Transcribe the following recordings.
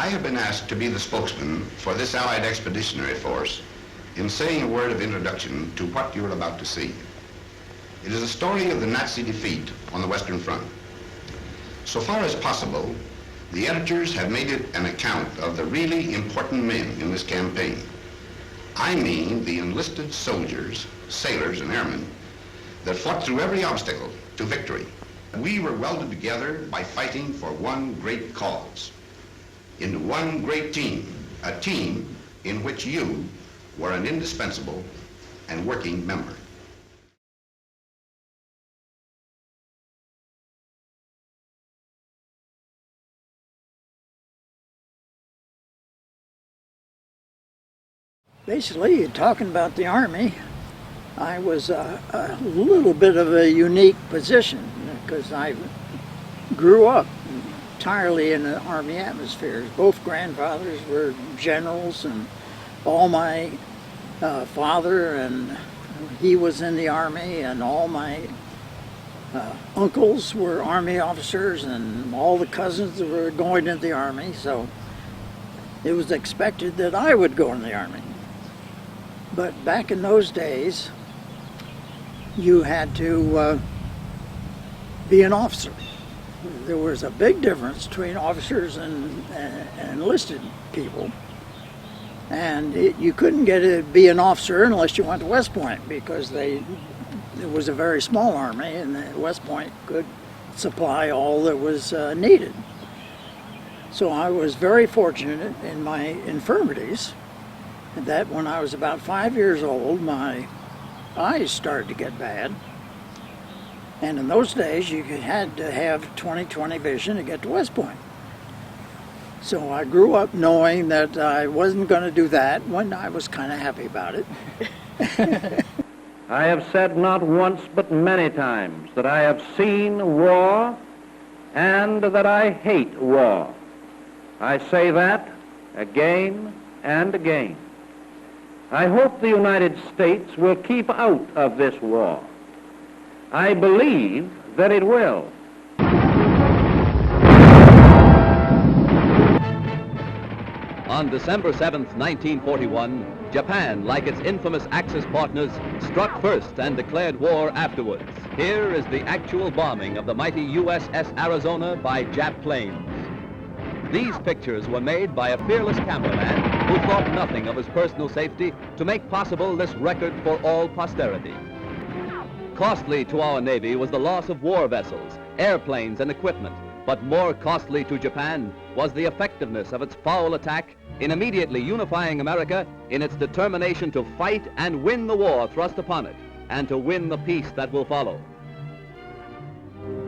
I have been asked to be the spokesman for this Allied Expeditionary Force in saying a word of introduction to what you're about to see. It is a story of the Nazi defeat on the Western Front. So far as possible, the editors have made it an account of the really important men in this campaign. I mean the enlisted soldiers, sailors, and airmen that fought through every obstacle to victory. We were welded together by fighting for one great cause, into one great team, a team in which you were an indispensable and working member. Basically, talking about the Army, I was a little bit of a unique position because I grew up entirely in the Army atmosphere. Both grandfathers were generals, and all my father, and he was in the Army, and all my uncles were Army officers, and all the cousins were going into the Army, so it was expected that I would go in the Army. But back in those days, you had to be an officer. There was a big difference between officers and enlisted people. And you couldn't be an officer unless you went to West Point, because it was a very small army, and the West Point could supply all that was needed. So I was very fortunate in my infirmities that when I was about 5 years old, my eyes started to get bad. And in those days, you had to have 20/20 vision to get to West Point. So I grew up knowing that I wasn't going to do that when I was kind of happy about it. I have said not once but many times that I have seen war and that I hate war. I say that again and again. I hope the United States will keep out of this war. I believe that it will. On December 7th, 1941, Japan, like its infamous Axis partners, struck first and declared war afterwards. Here is the actual bombing of the mighty USS Arizona by Jap planes. These pictures were made by a fearless cameraman who thought nothing of his personal safety to make possible this record for all posterity. Costly to our Navy was the loss of war vessels, airplanes, and equipment, but more costly to Japan was the effectiveness of its foul attack in immediately unifying America in its determination to fight and win the war thrust upon it, and to win the peace that will follow.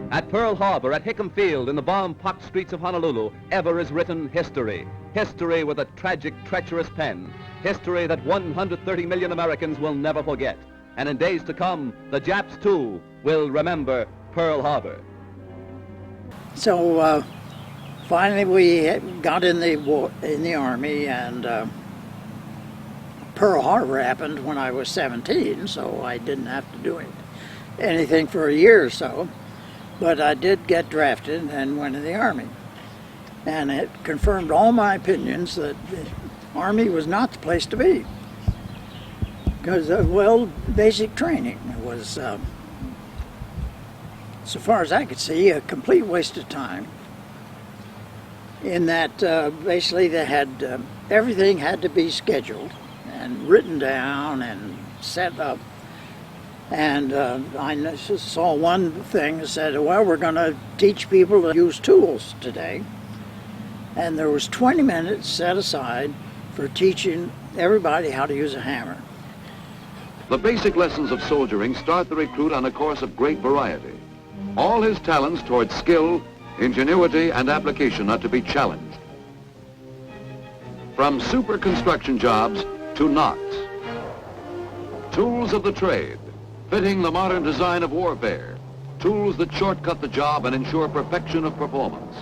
At Pearl Harbor, at Hickam Field, in the bomb-pocked streets of Honolulu, ever is written history. History with a tragic, treacherous pen. History that 130 million Americans will never forget. And in days to come, the Japs, too, will remember Pearl Harbor. So finally we got in the Army, and Pearl Harbor happened when I was 17, so I didn't have to do anything for a year or so. But I did get drafted and went in the Army. And it confirmed all my opinions that the Army was not the place to be. Because, basic training was, so far as I could see, a complete waste of time. In that, basically, they had, everything had to be scheduled and written down and set up. And I saw one thing that said, well, we're going to teach people to use tools today. And there was 20 minutes set aside for teaching everybody how to use a hammer. The basic lessons of soldiering start the recruit on a course of great variety. All his talents towards skill, ingenuity, and application are to be challenged. From super construction jobs to knots. Tools of the trade, fitting the modern design of warfare. Tools that shortcut the job and ensure perfection of performance.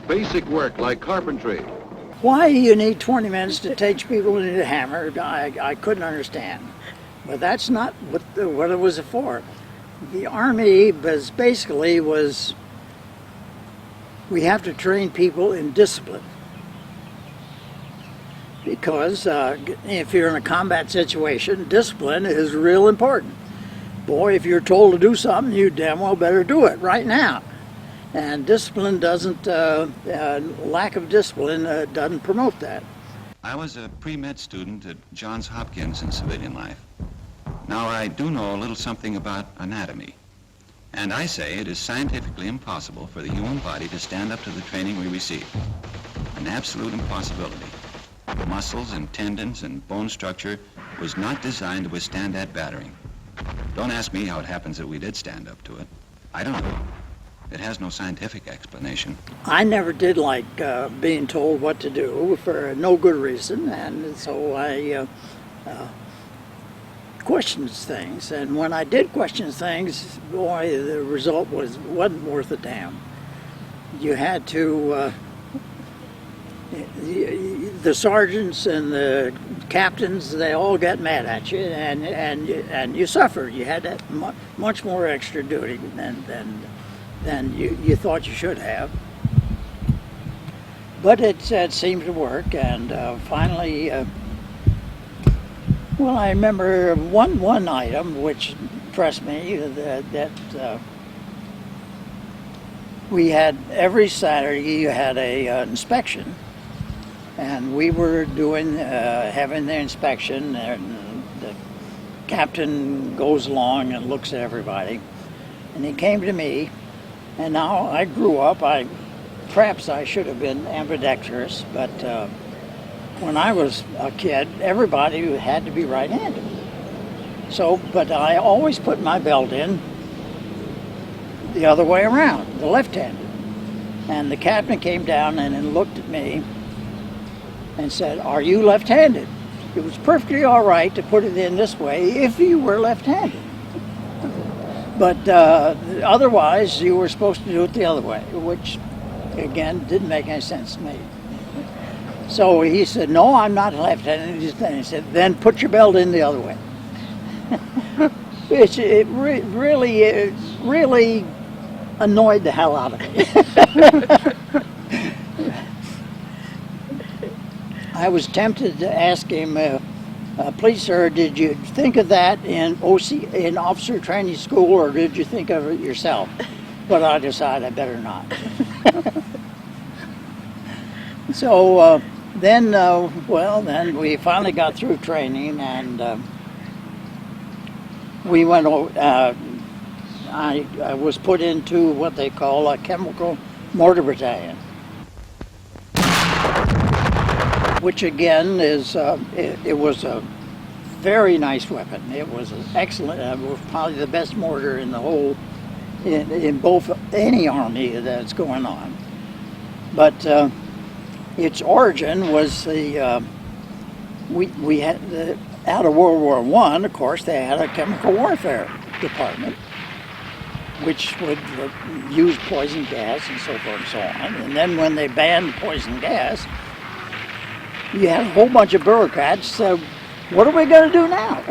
Basic work like carpentry. Why you need 20 minutes to teach people to use a hammer, I couldn't understand. But that's not what it was for. The Army was we have to train people in discipline. Because if you're in a combat situation, discipline is real important. Boy, if you're told to do something, you damn well better do it right now. And discipline doesn't, lack of discipline doesn't promote that. I was a pre-med student at Johns Hopkins in civilian life. Now, I do know a little something about anatomy. And I say it is scientifically impossible for the human body to stand up to the training we receive. An absolute impossibility. Muscles and tendons and bone structure was not designed to withstand that battering. Don't ask me how it happens that we did stand up to it. I don't know. It has no scientific explanation. I never did like being told what to do for no good reason, and so I questioned things. And when I did question things, boy, the result wasn't worth a damn. You had to, the sergeants and the captains, they all got mad at you, and you suffered. You had that much more extra duty than you thought you should have. But it seemed to work, and finally, well, I remember one item which impressed me, that we had every Saturday you had a inspection, and we were doing having the inspection, and the captain goes along and looks at everybody, and he came to me. And now I grew up, perhaps I should have been ambidextrous, but when I was a kid, everybody had to be right-handed. So, but I always put my belt in the other way around, the left-handed. And the captain came down and looked at me and said, "Are you left-handed?" It was perfectly all right to put it in this way if you were left-handed. But otherwise, you were supposed to do it the other way, which, again, didn't make any sense to me. So he said, "No, I'm not left-handed." He said, "Then put your belt in the other way." It really annoyed the hell out of me. I was tempted to ask him, "Please, sir, did you think of that in officer training school, or did you think of it yourself?" But I decided I better not. So then we finally got through training, and we went. I was put into what they call a chemical mortar battalion, which again is it was a very nice weapon. It was an excellent, was probably the best mortar in the whole, in both any army that's going on. But its origin was we had out of World War I. Of course, they had a chemical warfare department, which would use poison gas and so forth and so on. And then when they banned poison gas, you had a whole bunch of bureaucrats. So, what are we going to do now?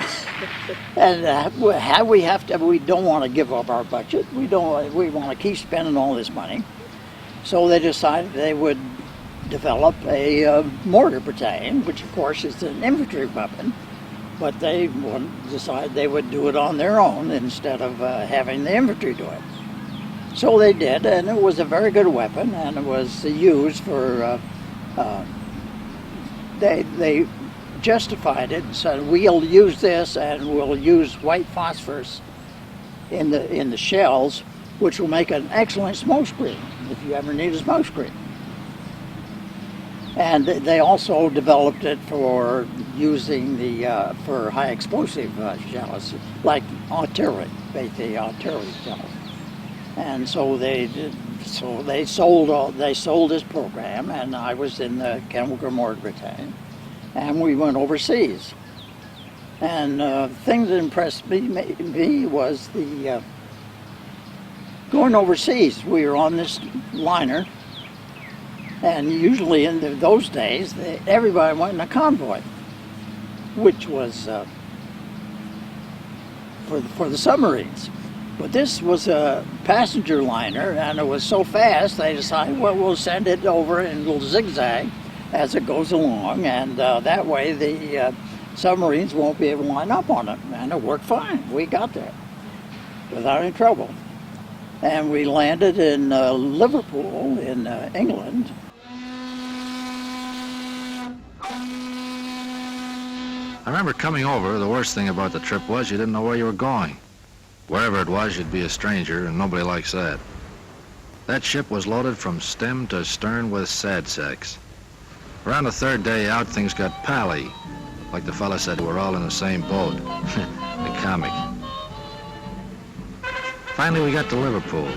And we don't want to give up our budget. We want to keep spending all this money. So they decided they would develop a mortar battalion, which of course is an infantry weapon, but they decided they would do it on their own instead of having the infantry do it. So they did, and it was a very good weapon, and it was used for. They justified it and said, "We'll use this, and we'll use white phosphorus in the shells, which will make an excellent smoke screen if you ever need a smoke screen." And they also developed it for using for high explosive shells, like artillery, basically artillery shells. And so they sold this program, and I was in the chemical mortar battalion, and we went overseas. And the thing that impressed me was the going overseas. We were on this liner, and usually in those days, everybody went in a convoy, which was for the submarines. But this was a passenger liner, and it was so fast, they decided, well, we'll send it over and we'll zigzag as it goes along, and that way the submarines won't be able to line up on it. And it worked fine. We got there without any trouble. And we landed in Liverpool in England. I remember coming over, the worst thing about the trip was you didn't know where you were going. Wherever it was, you'd be a stranger, and nobody likes that. That ship was loaded from stem to stern with sad sacks. Around the third day out, things got pally. Like the fella said, we're all in the same boat. The comic. Finally, we got to Liverpool.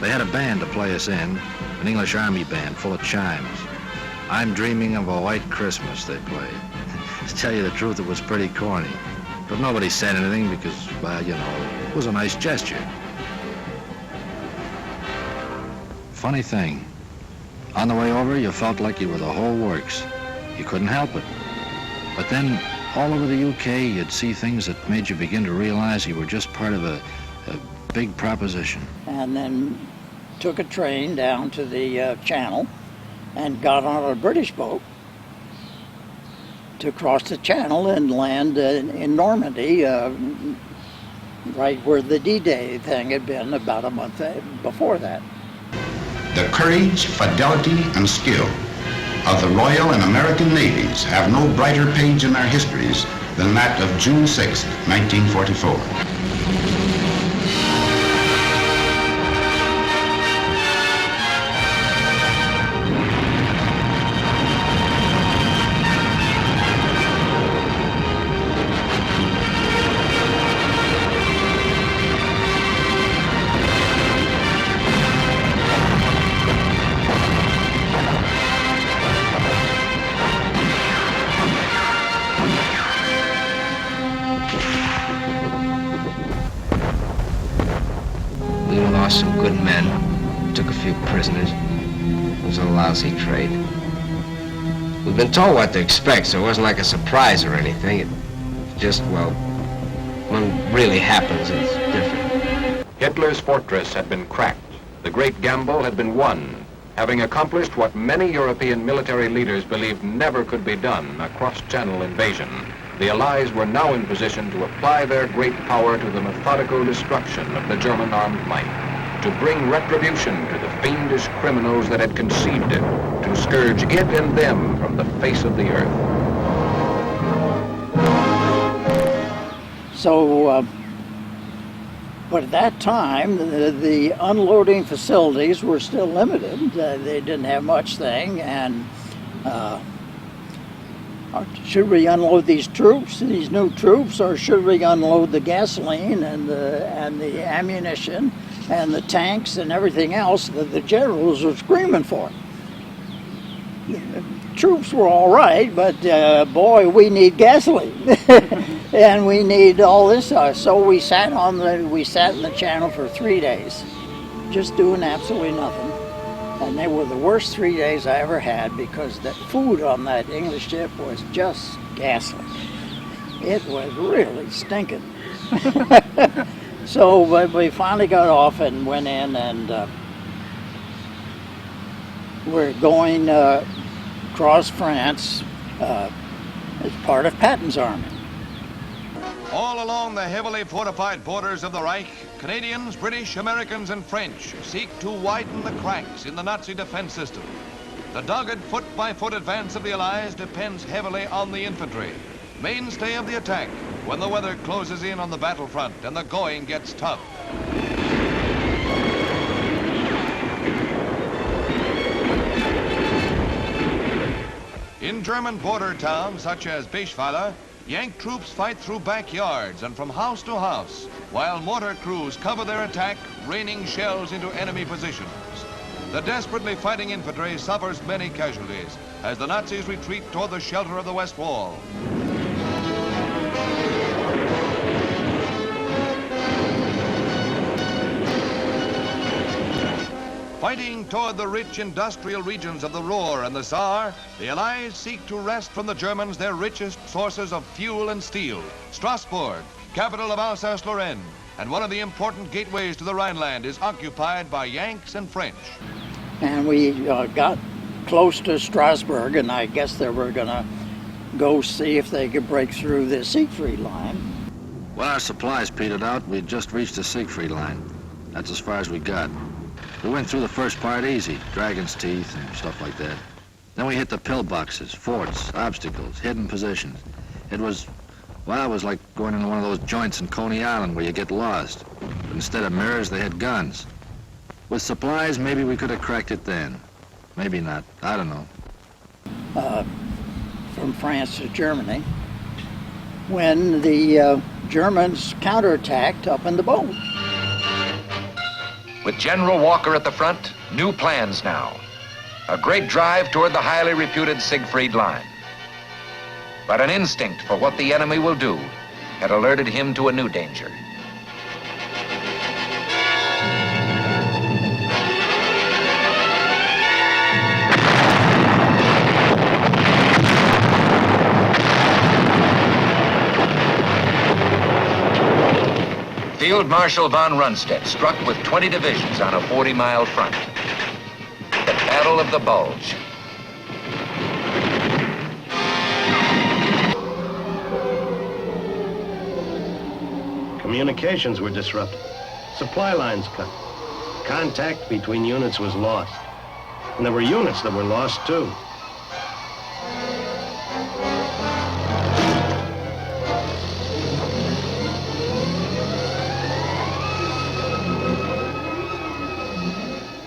They had a band to play us in, an English Army band full of chimes. I'm Dreaming of a White Christmas, they played. To tell you the truth, it was pretty corny. But nobody said anything because, well, you know, it was a nice gesture. Funny thing, on the way over, you felt like you were the whole works. You couldn't help it. But then, all over the UK, you'd see things that made you begin to realize you were just part of a big proposition. And then took a train down to the Channel and got on a British boat to cross the Channel and land in Normandy, right where the D-Day thing had been about a month before that. The courage, fidelity, and skill of the Royal and American Navies have no brighter page in their histories than that of June 6, 1944. Some good men, took a few prisoners. It was a lousy trade. We've been told what to expect, so it wasn't like a surprise or anything. It just, well, when it really happens, it's different. Hitler's fortress had been cracked. The great gamble had been won, having accomplished what many European military leaders believed never could be done, a cross-channel invasion. The Allies were now in position to apply their great power to the methodical destruction of the German armed might, to bring retribution to the fiendish criminals that had conceived it, to scourge it and them from the face of the earth. So, but at that time, the unloading facilities were still limited. They didn't have much thing, and should we unload these troops, these new troops, or should we unload the gasoline and the ammunition and the tanks and everything else that the generals were screaming for? The troops were all right, but boy, we need gasoline and we need all this. So we sat in the Channel for 3 days, just doing absolutely nothing. And they were the worst 3 days I ever had because the food on that English ship was just ghastly. It was really stinking. So we finally got off and went in, and we're going across France as part of Patton's army. All along the heavily fortified borders of the Reich, Canadians, British, Americans, and French seek to widen the cracks in the Nazi defense system. The dogged foot-by-foot advance of the Allies depends heavily on the infantry, mainstay of the attack when the weather closes in on the battlefront and the going gets tough. In German border towns such as Bischweiler, Yank troops fight through backyards and from house to house, while mortar crews cover their attack, raining shells into enemy positions. The desperately fighting infantry suffers many casualties as the Nazis retreat toward the shelter of the West Wall. Fighting toward the rich industrial regions of the Ruhr and the Saar, the Allies seek to wrest from the Germans their richest sources of fuel and steel. Strasbourg, capital of Alsace-Lorraine, and one of the important gateways to the Rhineland is occupied by Yanks and French. And we got close to Strasbourg, and I guess they were going to go see if they could break through the Siegfried line. Well, our supplies petered out. We'd just reached the Siegfried line. That's as far as we got. We went through the first part easy, Dragon's Teeth and stuff like that. Then we hit the pillboxes, forts, obstacles, hidden positions. It was like going into one of those joints in Coney Island where you get lost. But instead of mirrors, they had guns. With supplies, maybe we could have cracked it then. Maybe not. I don't know. From France to Germany, when the Germans counterattacked up in the Bulge. With General Walker at the front, new plans now. A great drive toward the highly reputed Siegfried Line. But an instinct for what the enemy will do had alerted him to a new danger. Field Marshal von Rundstedt struck with 20 divisions on a 40-mile front. The Battle of the Bulge. Communications were disrupted. Supply lines cut. Contact between units was lost. And there were units that were lost, too.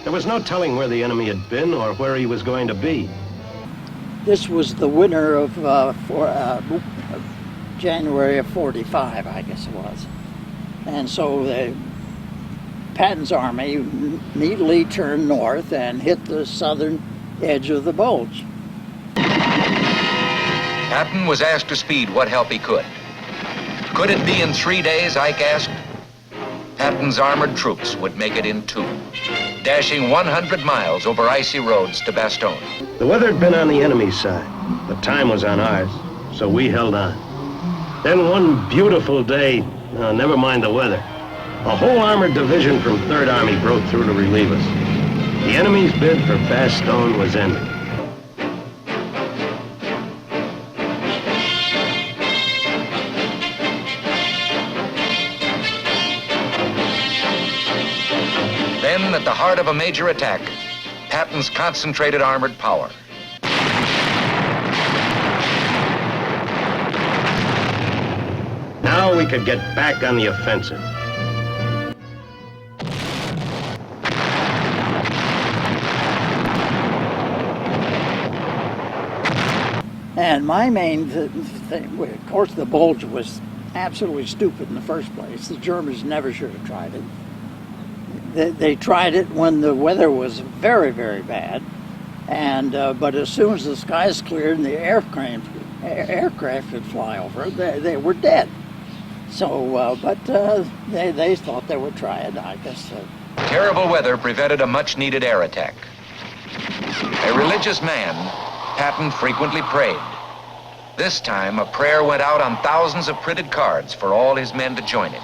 There was no telling where the enemy had been or where he was going to be. This was the winter of January of '45, I guess it was. And so Patton's army neatly turned north and hit the southern edge of the Bulge. Patton was asked to speed what help he could. Could it be in 3 days, Ike asked? Patton's armored troops would make it in 2, dashing 100 miles over icy roads to Bastogne. The weather had been on the enemy's side, but time was on ours, so we held on. Then one beautiful day, never mind the weather, a whole armored division from 3rd Army broke through to relieve us. The enemy's bid for Bastogne was ended. Then, at the heart of a major attack, Patton's concentrated armored power. Now we could get back on the offensive. And my main thing, of course, the Bulge was absolutely stupid in the first place. The Germans never should have tried it. They tried it when the weather was very, very bad, and but as soon as the skies cleared and the aircraft could fly over, they were dead. So, they thought they would try it, I guess. Terrible weather prevented a much-needed air attack. A religious man, Patton frequently prayed. This time, a prayer went out on thousands of printed cards for all his men to join in.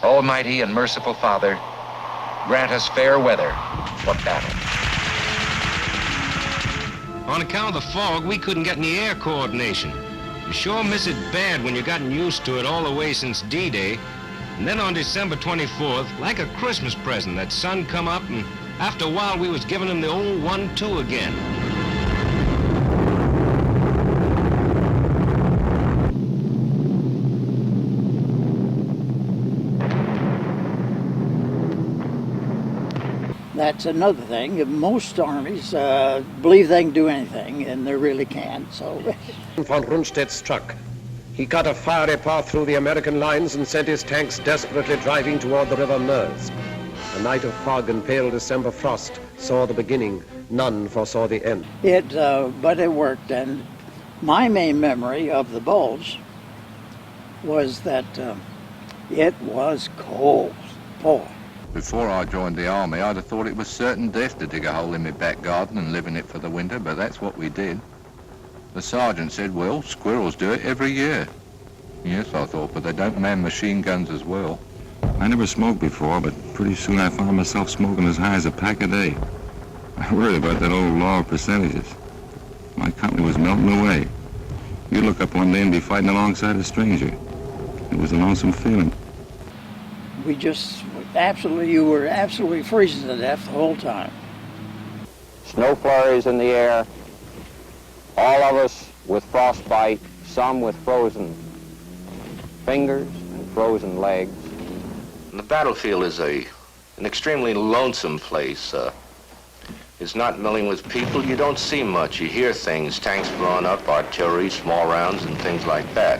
Almighty and merciful Father, grant us fair weather for battle. On account of the fog, we couldn't get any air coordination. You sure miss it bad when you've gotten used to it all the way since D-Day. And then on December 24th, like a Christmas present, that sun come up, and after a while we was giving them the old 1-2 again. That's another thing. Most armies believe they can do anything, and they really can't. So, Von Rundstedt struck. He cut a fiery path through the American lines and sent his tanks desperately driving toward the River Meuse. A night of fog and pale December frost saw the beginning. None foresaw the end. But it worked. And my main memory of the Bulge was that it was cold. Boy. Before I joined the army, I'd have thought it was certain death to dig a hole in my back garden and live in it for the winter, but that's what we did. The sergeant said, well, squirrels do it every year. Yes, I thought, but they don't man machine guns as well. I never smoked before, but pretty soon I found myself smoking as high as a pack a day. I worried about that old law of percentages. My company was melting away. You'd look up one day and be fighting alongside a stranger. It was a lonesome feeling. We just you were absolutely freezing to death the whole time. Snow flurries in the air, all of us with frostbite, some with frozen fingers and frozen legs. The battlefield is an extremely lonesome place. It's not milling with people. You don't see much. You hear things, tanks blowing up, artillery, small rounds, and things like that.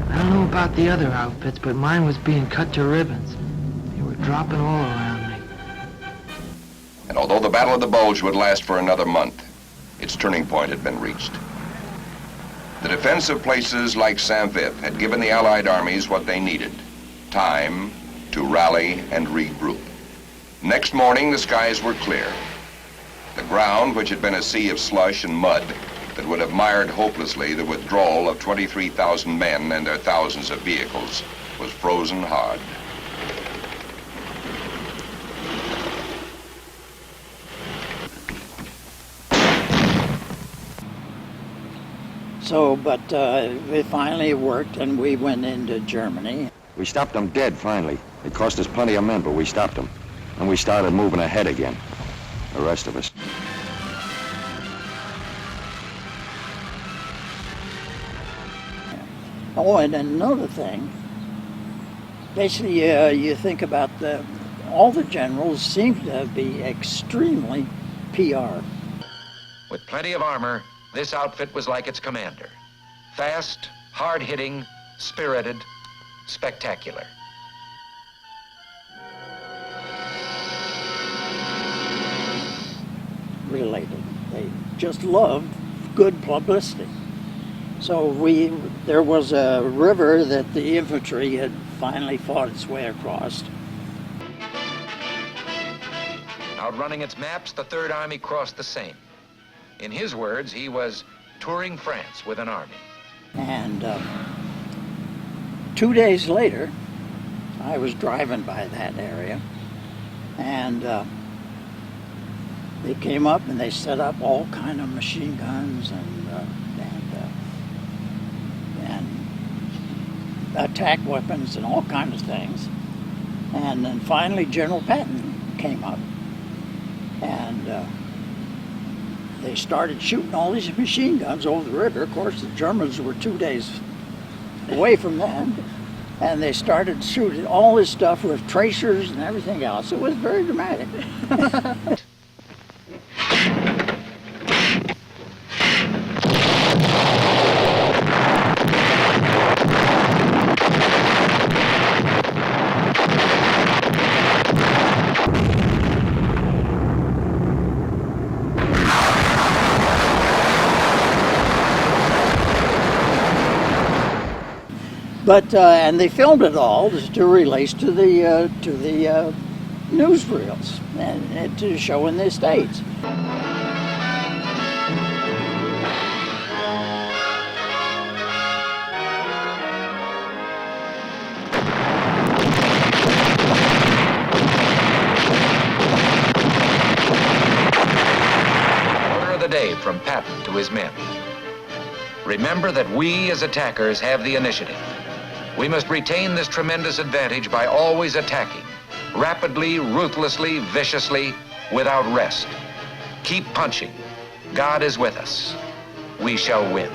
I don't know about the other outfits, but mine was being cut to ribbons. They were dropping all around me. And although the Battle of the Bulge would last for another month, its turning point had been reached. The defense of places like Saint-Vith had given the Allied armies what they needed, time to rally and regroup. Next morning, the skies were clear. The ground, which had been a sea of slush and mud that would have mired hopelessly the withdrawal of 23,000 men and their thousands of vehicles, was frozen hard. So, but it finally worked, and we went into Germany. We stopped them dead, finally. It cost us plenty of men, but we stopped them. And we started moving ahead again, the rest of us. Oh, and another thing, basically you think about all the generals seem to be extremely PR. With plenty of armor, this outfit was like its commander. Fast, hard-hitting, spirited, spectacular. Related. They just loved good publicity. So there was a river that the infantry had finally fought its way across. Outrunning its maps, the Third Army crossed the Seine. In his words, he was touring France with an army. And 2 days later, I was driving by that area, and they came up and they set up all kind of machine guns and attack weapons and all kinds of things. And then finally General Patton came up, and they started shooting all these machine guns over the river. Of course, the Germans were 2 days away from them, and they started shooting all this stuff with tracers and everything else. It was very dramatic. But and they filmed it all to release to the newsreels and to show in the States. Order of the day from Patton to his men. Remember that we as attackers have the initiative. We must retain this tremendous advantage by always attacking, rapidly, ruthlessly, viciously, without rest. Keep punching. God is with us. We shall win.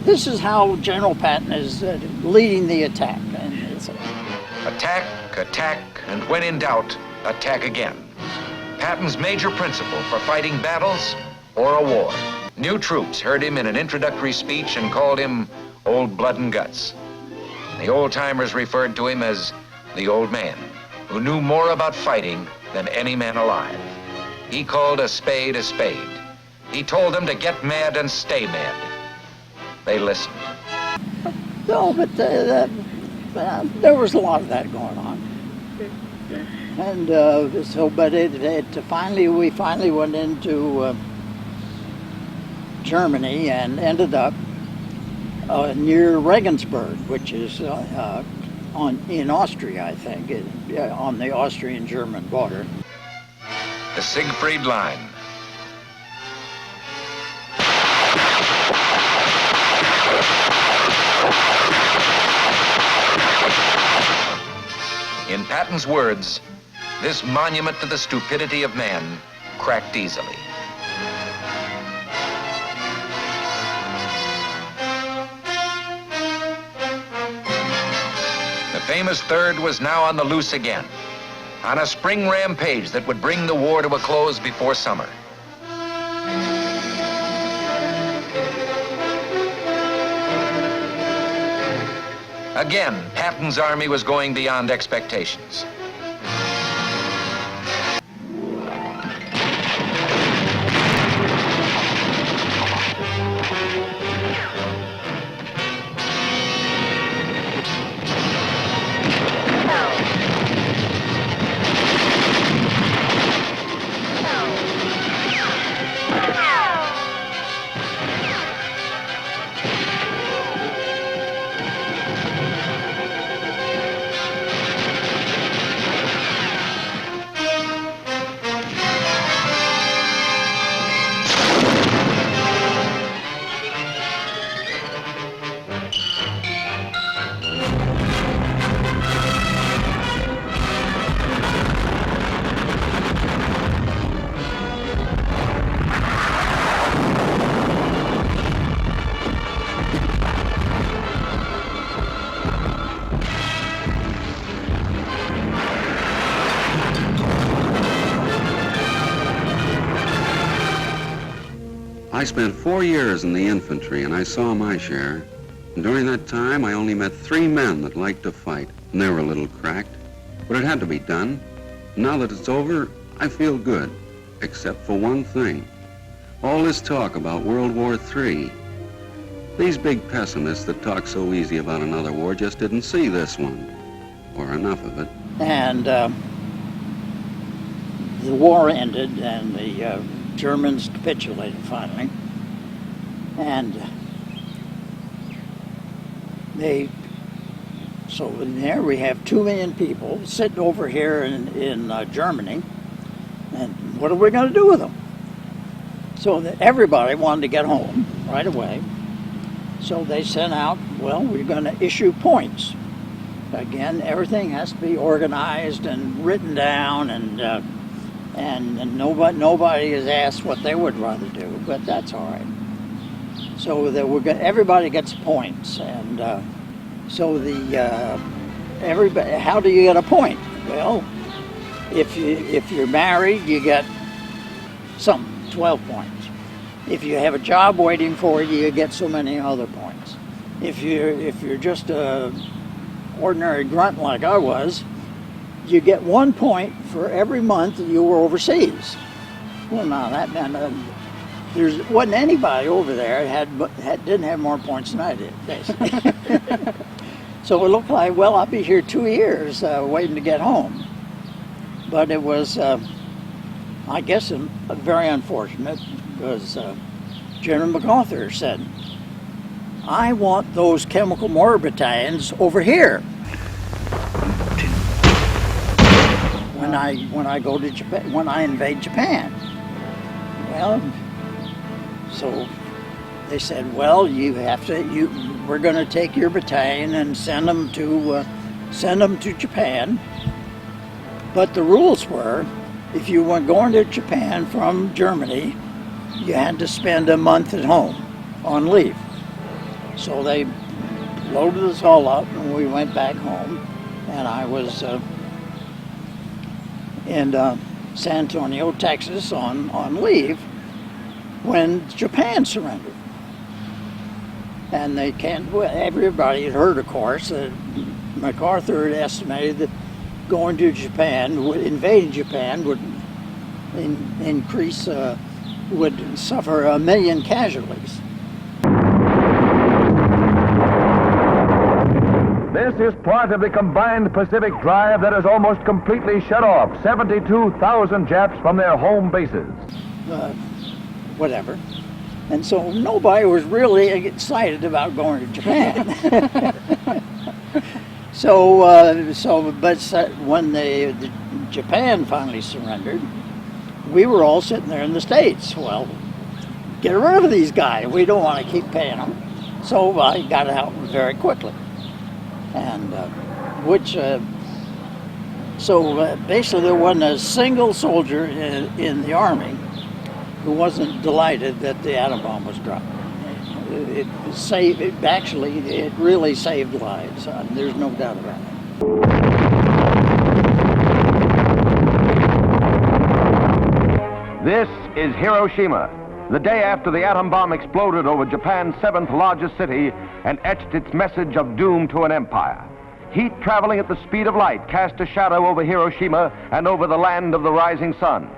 This is how General Patton is leading the attack. Attack, attack, and when in doubt, attack again. Patton's major principle for fighting battles or a war. New troops heard him in an introductory speech and called him Old Blood and Guts. The old-timers referred to him as the Old Man, who knew more about fighting than any man alive. He called a spade a spade. He told them to get mad and stay mad. They listened. No, but there was a lot of that going on. And so, but we finally went into Germany and ended up near Regensburg, which is in Austria, I think, on the Austrian-German border. The Siegfried Line. In Patton's words, this monument to the stupidity of man cracked easily. The famous Third was now on the loose again, on a spring rampage that would bring the war to a close before summer. Again, Patton's army was going beyond expectations. I spent 4 years in the infantry, and I saw my share. And during that time, I only met 3 men that liked to fight, and they were a little cracked. But it had to be done. Now that it's over, I feel good, except for one thing. All this talk about World War III. These big pessimists that talk so easy about another war just didn't see this one, or enough of it. And the war ended, and the Germans capitulated finally, and so there we have 2 million people sitting over here in Germany, and what are we going to do with them? So everybody wanted to get home right away, so they sent out, well, we're going to issue points. Again, everything has to be organized and written down, and nobody is asked what they would rather do, but that's all right. So that everybody gets points, and so everybody. How do you get a point? Well, if you're married, you get 12 points. If you have a job waiting for you, you get so many other points. If you're just a ordinary grunt like I was, you get 1 point for every month that you were overseas. Well, now that meant there wasn't anybody over there didn't have more points than I did, basically. So it looked like, well, I'll be here 2 years waiting to get home. But it was, I guess, very unfortunate, because General MacArthur said, I want those chemical mortar battalions over here. When I go to Japan, when I invade Japan. Well, so they said, well, we're going to take your battalion and send them to Japan. But the rules were, if you were going to Japan from Germany, you had to spend a month at home on leave. So they loaded us all up, and we went back home, and I was. San Antonio, Texas on leave when Japan surrendered. And they can't, everybody had heard, of course, that MacArthur had estimated that going to Japan, invading Japan would increase, would suffer 1 million casualties. This is part of the combined Pacific drive that has almost completely shut off 72,000 Japs from their home bases. Whatever. And so nobody was really excited about going to Japan. But when the Japan finally surrendered, we were all sitting there in the States. Well, get rid of these guys. We don't want to keep paying them. So I got out very quickly. And basically there wasn't a single soldier in the Army who wasn't delighted that the atom bomb was dropped. It really saved lives. There's no doubt about it. This is Hiroshima, the day after the atom bomb exploded over Japan's 7th largest city and etched its message of doom to an empire. Heat traveling at the speed of light cast a shadow over Hiroshima and over the land of the rising sun.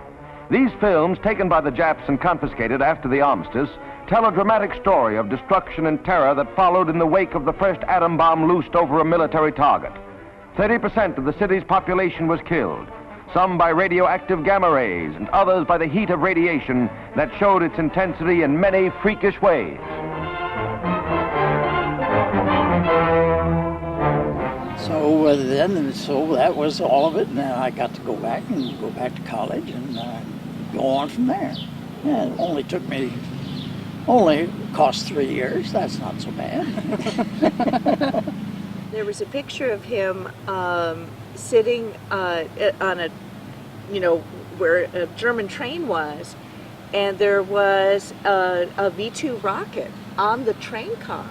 These films, taken by the Japs and confiscated after the armistice, tell a dramatic story of destruction and terror that followed in the wake of the first atom bomb loosed over a military target. 30% of the city's population was killed, some by radioactive gamma rays and others by the heat of radiation that showed its intensity in many freakish ways. So that was all of it, and then I got to go back to college and go on from there. Yeah, it only cost 3 years. That's not so bad. There was a picture of him sitting on a, where a German train was, and there was a V-2 rocket on the train car.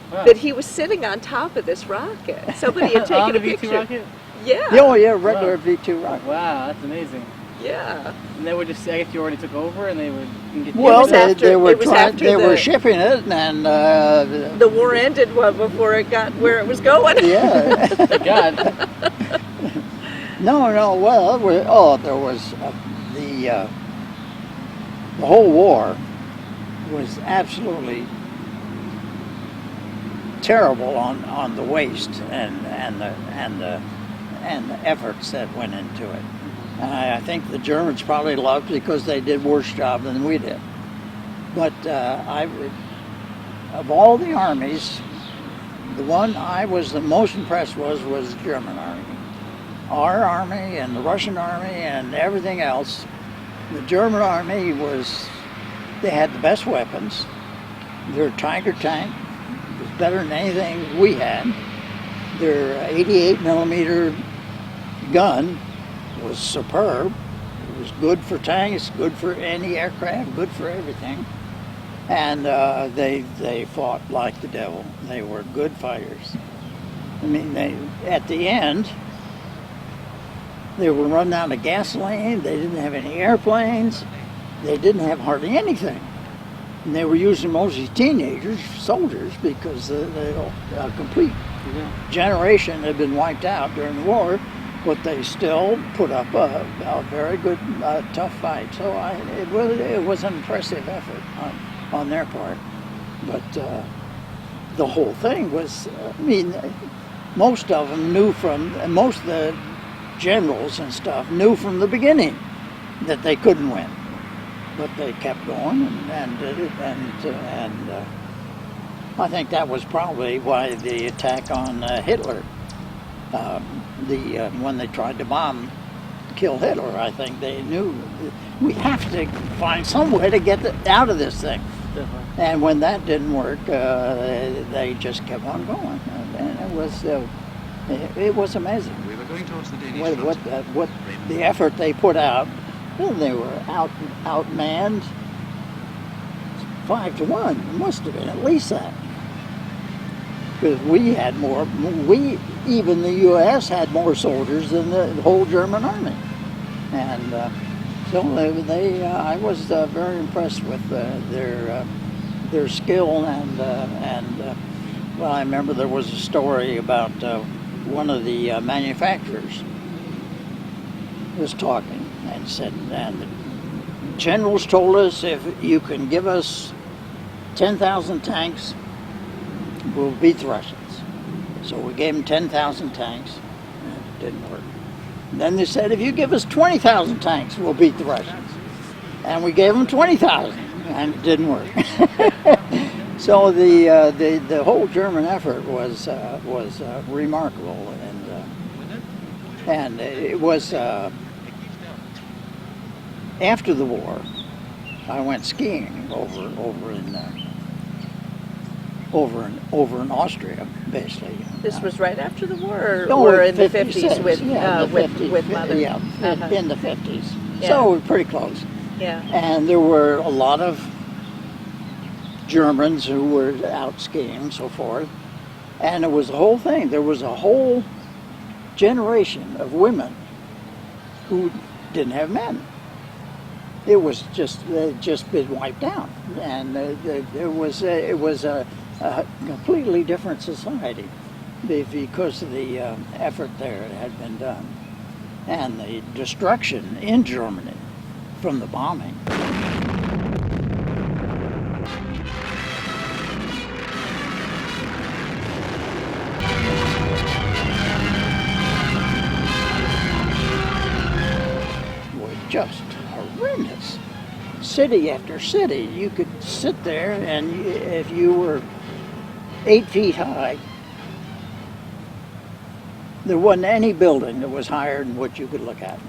Wow. That he was sitting on top of this rocket. Somebody had taken a picture. V-2 rocket? Yeah. Oh yeah, regular V-2 rocket. Wow, that's amazing. Yeah. And they would just, I guess you already took over, and they would get. Well, they were shipping it, and the war ended before it got where it was going. Yeah. Thank God. No. Well, there was the whole war was absolutely terrible on the waste and the efforts that went into it. And I think the Germans probably loved it because they did worse job than we did. But of all the armies, the one I was the most impressed was the German army. Our army and the Russian army and everything else, the German army they had the best weapons. Their Tiger tank was better than anything we had. Their 88 millimeter gun was superb. It was good for tanks, good for any aircraft, good for everything. And they fought like the devil. They were good fighters. I mean, at the end, they were running out of gasoline. They didn't have any airplanes. They didn't have hardly anything. And they were using mostly teenagers, soldiers, because the complete generation had been wiped out during the war, but they still put up a very good, tough fight. So it was an impressive effort on their part. But the whole thing was, most of them most of the generals and stuff knew from the beginning that they couldn't win. But they kept going and did it, and I think that was probably why the attack on Hitler, when they tried to kill Hitler, I think they knew we have to find some way to get out of this thing. Definitely. And when that didn't work, they just kept on going, and it was amazing. We were going towards the Danish what the effort they put out. Well, they were outmanned 5-1. It must have been at least that. Because we had more, even the U.S. had more soldiers than the whole German army. And so I was very impressed with their skill and well, I remember there was a story about one of the manufacturers was talking and said, and the generals told us, if you can give us 10,000 tanks, we'll beat the Russians. So we gave them 10,000 tanks, and it didn't work. And then they said, if you give us 20,000 tanks, we'll beat the Russians. And we gave them 20,000, and it didn't work. So the whole German effort was remarkable, and it was after the war. I went skiing over in Austria, basically. This was right after the war, Oh, or in the 50s 56, with yeah, the 50s, with Mother? Yeah, Uh-huh. in the 50s. Yeah. So we're pretty close. Yeah. And there were a lot of Germans who were out skiing and so forth. And it was the whole thing. There was a whole generation of women who didn't have men. It was they'd just been wiped out. And it was a completely different society because of the effort there that had been done. And the destruction in Germany from the bombing. Was just horrendous. City after city, you could sit there and if you were 8 feet high, there wasn't any building that was higher than what you could look at.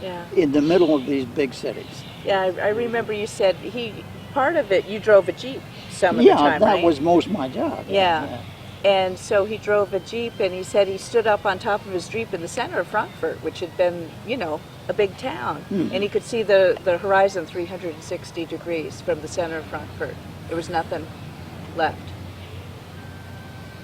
Yeah. In the middle of these big cities. Yeah, I remember you said part of it, you drove a Jeep some of the time, that right? was most of my job. Yeah. And so he drove a Jeep, and he said he stood up on top of his Jeep in the center of Frankfurt, which had been, a big town. Hmm. And he could see the horizon 360 degrees from the center of Frankfurt. There was nothing left.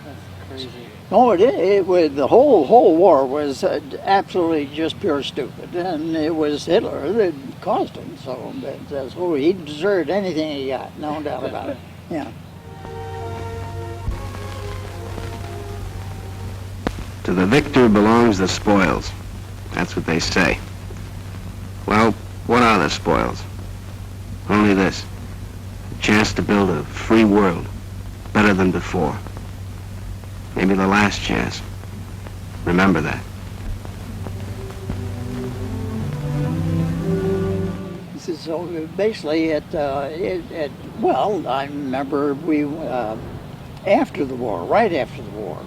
That's crazy. Oh, it was the whole war was absolutely just pure stupid, and it was Hitler that caused it. So he deserved anything he got, no doubt about it. Yeah. To the victor belongs the spoils. That's what they say. Well, what are the spoils? Only this. A chance to build a free world, better than before. Maybe the last chance. Remember that. So basically, well, I remember we after the war, right after the war.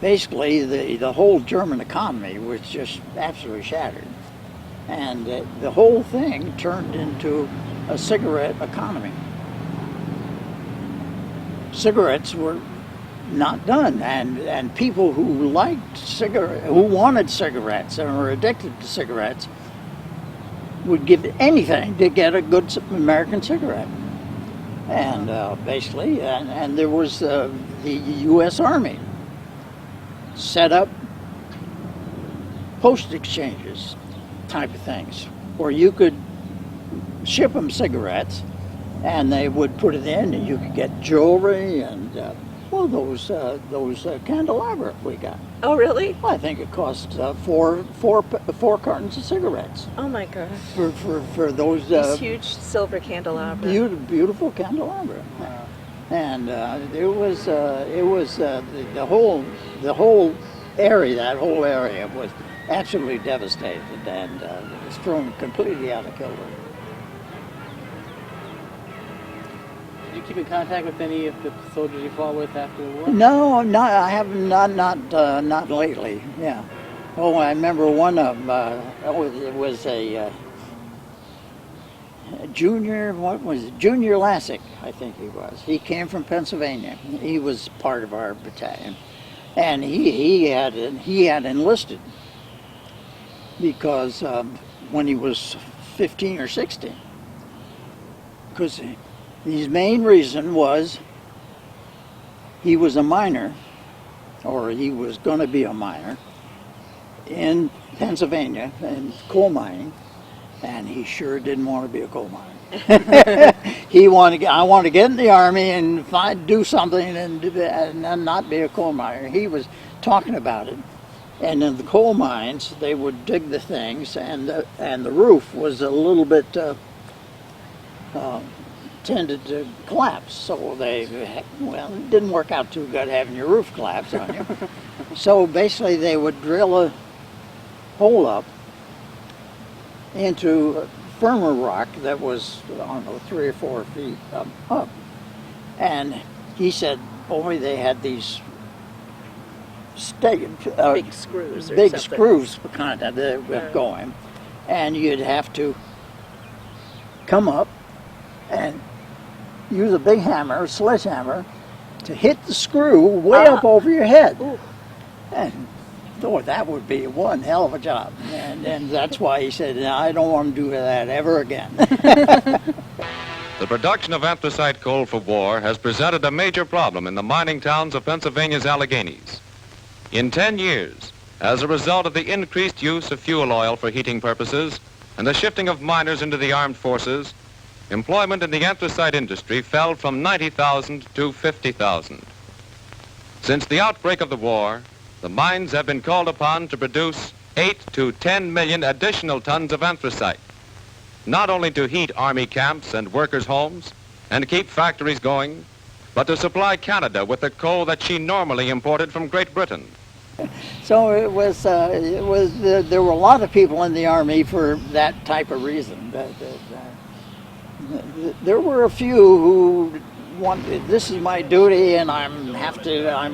Basically, the whole German economy was just absolutely shattered, and the whole thing turned into a cigarette economy. Cigarettes were not done, and people who wanted cigarettes and were addicted to cigarettes would give anything to get a good American cigarette. And basically, and there was the U.S. Army set up post exchanges type of things where you could ship them cigarettes and they would put it in and you could get jewelry and those candelabra we got. Oh, really? Well, I think it cost four cartons of cigarettes. Oh my gosh. For those these huge silver candelabra. Beautiful candelabra. And it was the whole area. That whole area was absolutely devastated and was thrown completely out of kilter. Did you keep in contact with any of the soldiers you fought with after the war? No, I have not lately. Yeah. Oh, I remember one of them. It was a Junior. What was it? Junior Lassick, I think he was. He came from Pennsylvania. He was part of our battalion, and he had enlisted because when he was 15 or 16, because his main reason was he was a miner, or he was going to be a miner, in Pennsylvania in coal mining, and he sure didn't want to be a coal miner. I want to get in the Army and do something and not be a coal miner. He was talking about it. And in the coal mines, they would dig the things, and the roof was a little bit tended to collapse. So it didn't work out too good having your roof collapse on you. So basically, they would drill a hole up into firmer rock that was, I don't know, 3 or 4 feet up. And he said, boy, they had these big screws or big something. screws kind of going, and you'd have to come up and use a big hammer, a sledgehammer, to hit the screw way up over your head. Ooh. And thought that would be one hell of a job, and that's why he said, I don't want to do that ever again. The production of anthracite coal for war has presented a major problem in the mining towns of Pennsylvania's Alleghenies. In 10 years, as a result of the increased use of fuel oil for heating purposes and the shifting of miners into the armed forces, employment in the anthracite industry fell from 90,000 to 50,000. Since the outbreak of the war, the mines have been called upon to produce 8 to 10 million additional tons of anthracite, not only to heat Army camps and workers' homes and keep factories going, but to supply Canada with the coal that she normally imported from Great Britain. So there were a lot of people in the Army for that type of reason. There were a few who wanted, this is my duty and I'm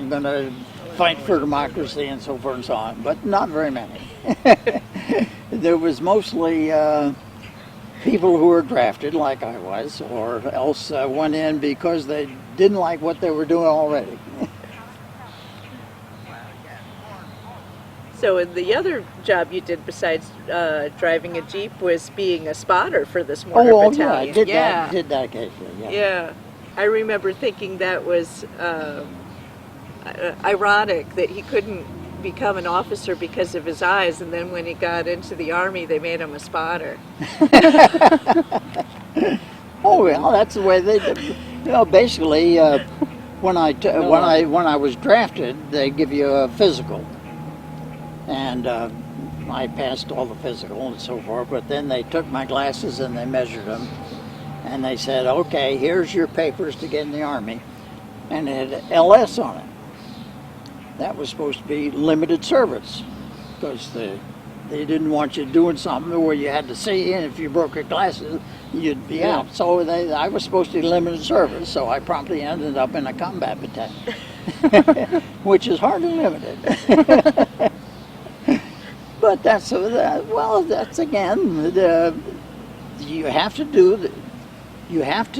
going to fight for democracy and so forth and so on, but not very many. There was mostly people who were drafted, like I was, or else went in because they didn't like what they were doing already. So the other job you did besides driving a Jeep was being a spotter for this mortar battalion. Yeah, I did that occasionally. Yeah, I remember thinking that was ironic that he couldn't become an officer because of his eyes, and then when he got into the Army, they made him a spotter. Oh well, that's the way they did. You know, basically, when I was drafted, they give you a physical, and I passed all the physical and so forth. But then they took my glasses and they measured them, and they said, "Okay, here's your papers to get in the Army," and it had LS on it. That was supposed to be limited service, because they didn't want you doing something where you had to see, and if you broke your glasses, you'd be out. So I was supposed to be limited service, so I promptly ended up in a combat battalion, which is hardly limited. But that's again, you have to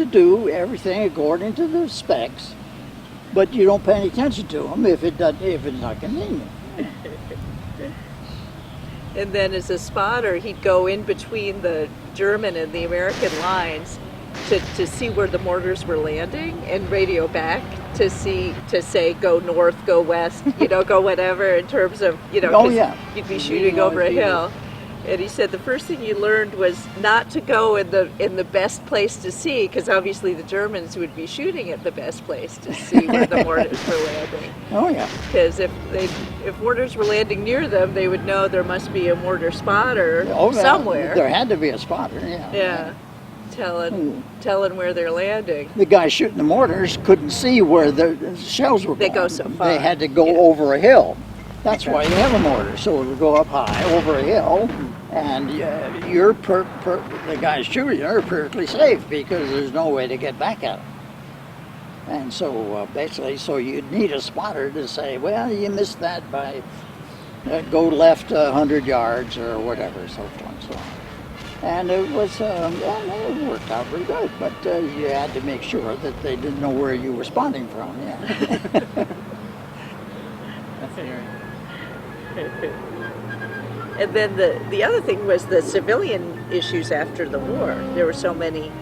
do everything according to the specs. But you don't pay any attention to them if it's not convenient. And then as a spotter, he'd go in between the German and the American lines to see where the mortars were landing and radio back to say go north, go west, go whatever in terms of, you'd be shooting over a hill. And he said the first thing you learned was not to go in the best place to see, because obviously the Germans would be shooting at the best place to see where the mortars were landing. Oh yeah. Because if mortars were landing near them, they would know there must be a mortar spotter somewhere. There had to be a spotter. Yeah. Yeah. Telling where they're landing. The guys shooting the mortars couldn't see where the shells were going. They go so far. They had to go over a hill. That's why you have a mortar, so it'll go up high over a hill, and the guys shooting are perfectly safe because there's no way to get back at them. And so basically, you'd need a spotter to say, well, you missed that by go left 100 yards or whatever, so forth and so on. And it was, it worked out pretty good, but you had to make sure that they didn't know where you were spawning from. Yeah. That's scary. And then the other thing was the civilian issues after the war. There were so many,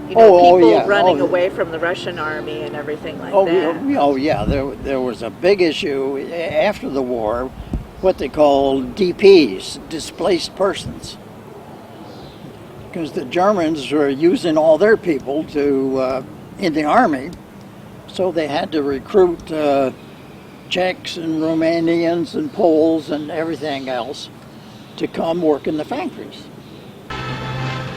people running away from the Russian army and everything like that. Oh yeah, there was a big issue after the war what they call DPs, displaced persons, because the Germans were using all their people to in the army, so they had to recruit Czechs and Romanians and Poles and everything else to come work in the factories.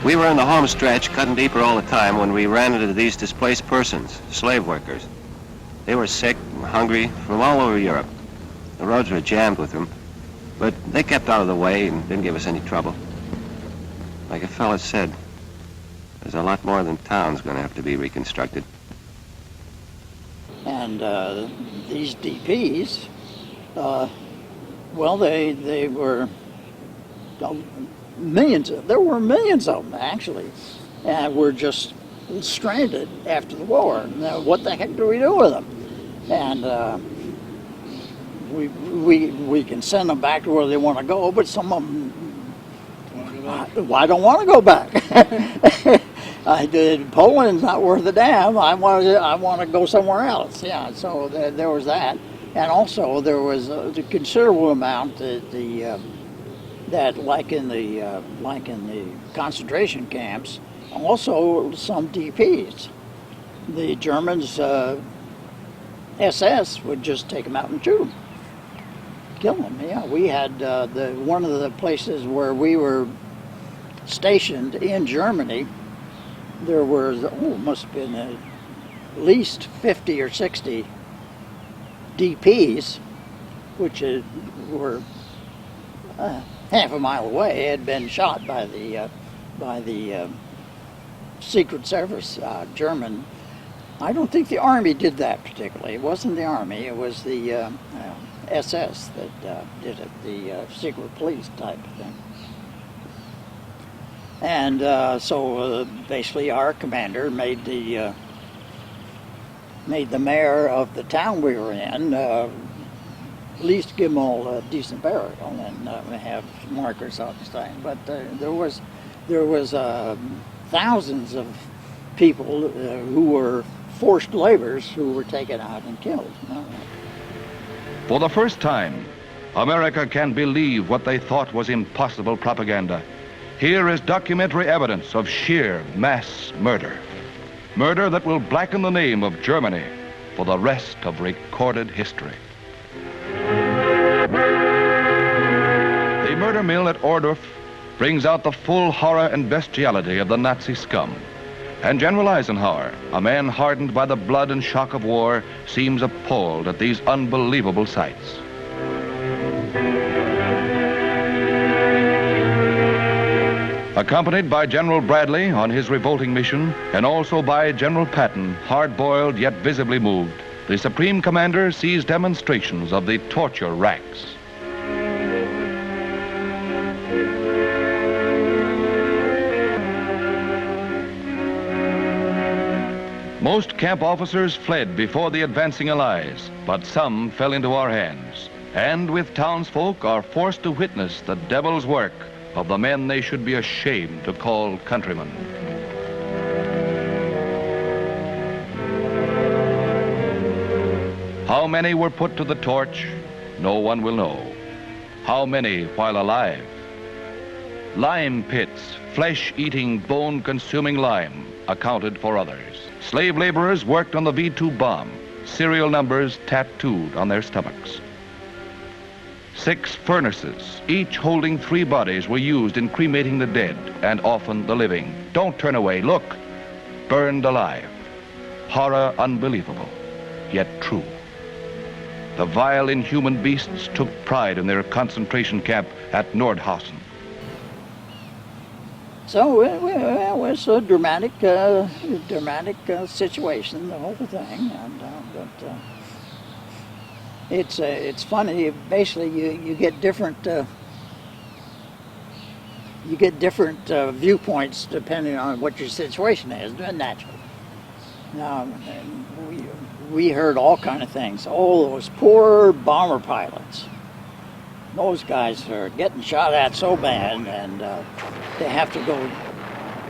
We were in the home stretch, cutting deeper all the time, when we ran into these displaced persons, slave workers. They were sick and hungry from all over Europe. The roads were jammed with them, but they kept out of the way and didn't give us any trouble. Like a fella said, there's a lot more than town's going to have to be reconstructed. And these DPs, well, they were millions. There were millions of them actually, and were just stranded after the war. Now, what the heck do we do with them? And we can send them back to where they want to go, but some of them, I don't want to go back. Poland's not worth a damn. I want to go somewhere else. Yeah, so there was that, and also there was a considerable amount that like in the concentration camps, also some DPs. The Germans SS would just take them out and shoot them, kill them. Yeah, we had one of the places where we were stationed in Germany. There were must have been at least 50 or 60 DPs, which were half a mile away. Had been shot by the Secret Service, German. I don't think the Army did that particularly. It wasn't the Army. It was the SS that did it, the secret police type of thing. And so basically our commander made the mayor of the town we were in at least give them all a decent burial and have markers on the thing. But there was thousands of people who were forced laborers who were taken out and killed. For the first time, America can believe what they thought was impossible propaganda. Here is documentary evidence of sheer mass murder. Murder that will blacken the name of Germany for the rest of recorded history. The murder mill at Ohrdruf brings out the full horror and bestiality of the Nazi scum. And General Eisenhower, a man hardened by the blood and shock of war, seems appalled at these unbelievable sights. Accompanied by General Bradley on his revolting mission, and also by General Patton, hard-boiled yet visibly moved, the Supreme Commander sees demonstrations of the torture racks. Most camp officers fled before the advancing Allies, but some fell into our hands, and with townsfolk are forced to witness the devil's work of the men they should be ashamed to call countrymen. How many were put to the torch, no one will know. How many while alive? Lime pits, flesh-eating, bone-consuming lime, accounted for others. Slave laborers worked on the V-2 bomb, serial numbers tattooed on their stomachs. 6 furnaces, each holding 3 bodies, were used in cremating the dead and often the living. Don't turn away, look. Burned alive. Horror unbelievable, yet true. The vile, inhuman beasts took pride in their concentration camp at Nordhausen. So it was a dramatic situation, the whole thing, and but it's funny. Basically, you get different viewpoints depending on what your situation is. Naturally, now we heard all kind of things. Oh, those poor bomber pilots. Those guys are getting shot at so bad, and they have to go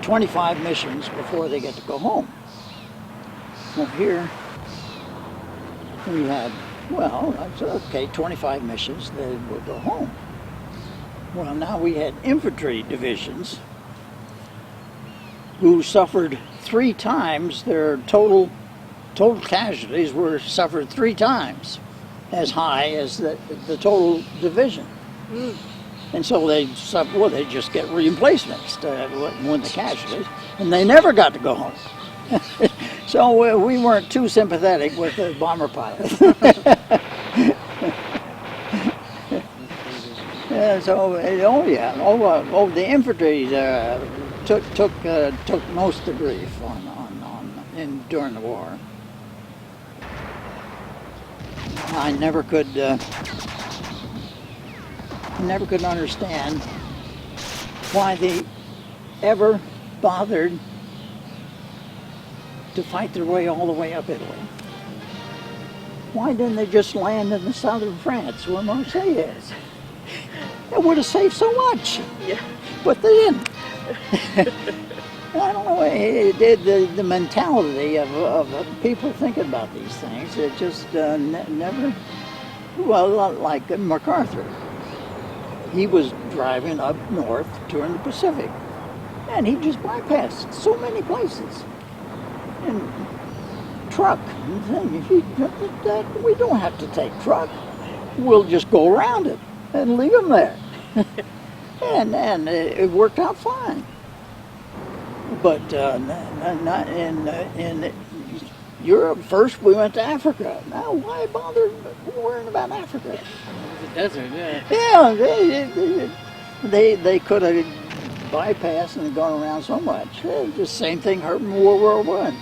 25 missions before they get to go home. Well, here we had Well, I said, okay, 25 missions, they would go home. Well, now we had infantry divisions who suffered 3 times their total casualties were suffered 3 times as high as the total division. Mm. And so they just get replacements when the casualties, and they never got to go home. So we weren't too sympathetic with the bomber pilots. The infantry took most of the grief during the war. I never could understand why they ever bothered to fight their way all the way up Italy. Why didn't they just land in the southern France where Marseille is? It would have saved so much. Yeah. But they didn't. I don't know, the mentality of people thinking about these things, it just never, well, like MacArthur. He was driving up north during the Pacific, and he just bypassed so many places. And truck, we don't have to take truck. We'll just go around it and leave them there. and it worked out fine. But not in Europe. First we went to Africa. Now why bother worrying about Africa? The desert, yeah. Yeah, they could have bypassed and gone around so much. The same thing happened in World War I.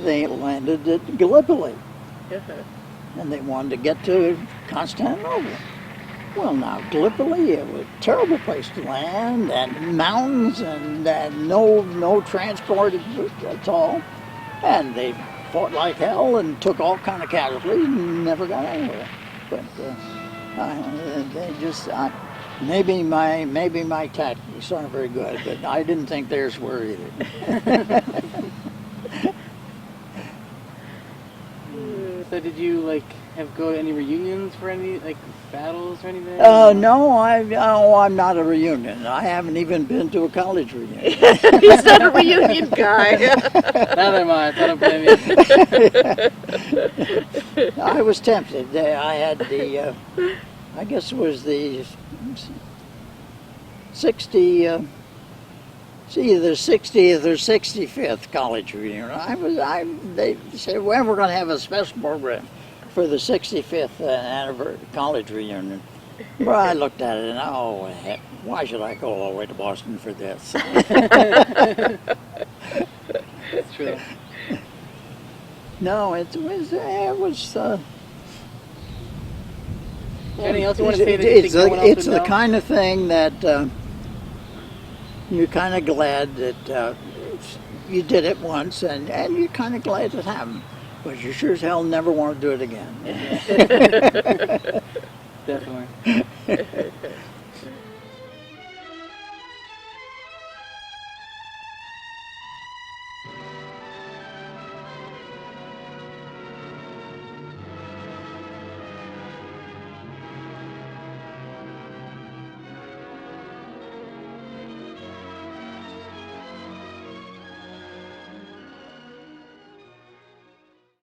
They landed at Gallipoli, and they wanted to get to Constantinople. Well, now Gallipoli, it was a terrible place to land, and mountains, and no transport at all. And they fought like hell and took all kind of casualties and never got anywhere. But they just maybe my tactics aren't very good, but I didn't think theirs were either. So did you go to any reunions for any battles or anything? No, I'm not a reunion. I haven't even been to a college reunion. He's not a reunion guy. Neither am I. I don't blame you. I was tempted. I had I guess it was the 60. Either 60th or 65th college reunion. They said, well, we're going to have a special program for the 65th anniversary college reunion. Well, I looked at it and, oh, heck, why should I go all the way to Boston for this? That's true. No, it was anything else you want to say? It's the kind of thing that you're kind of glad that you did it once, and you're kind of glad it happened. But you sure as hell never want to do it again. Definitely.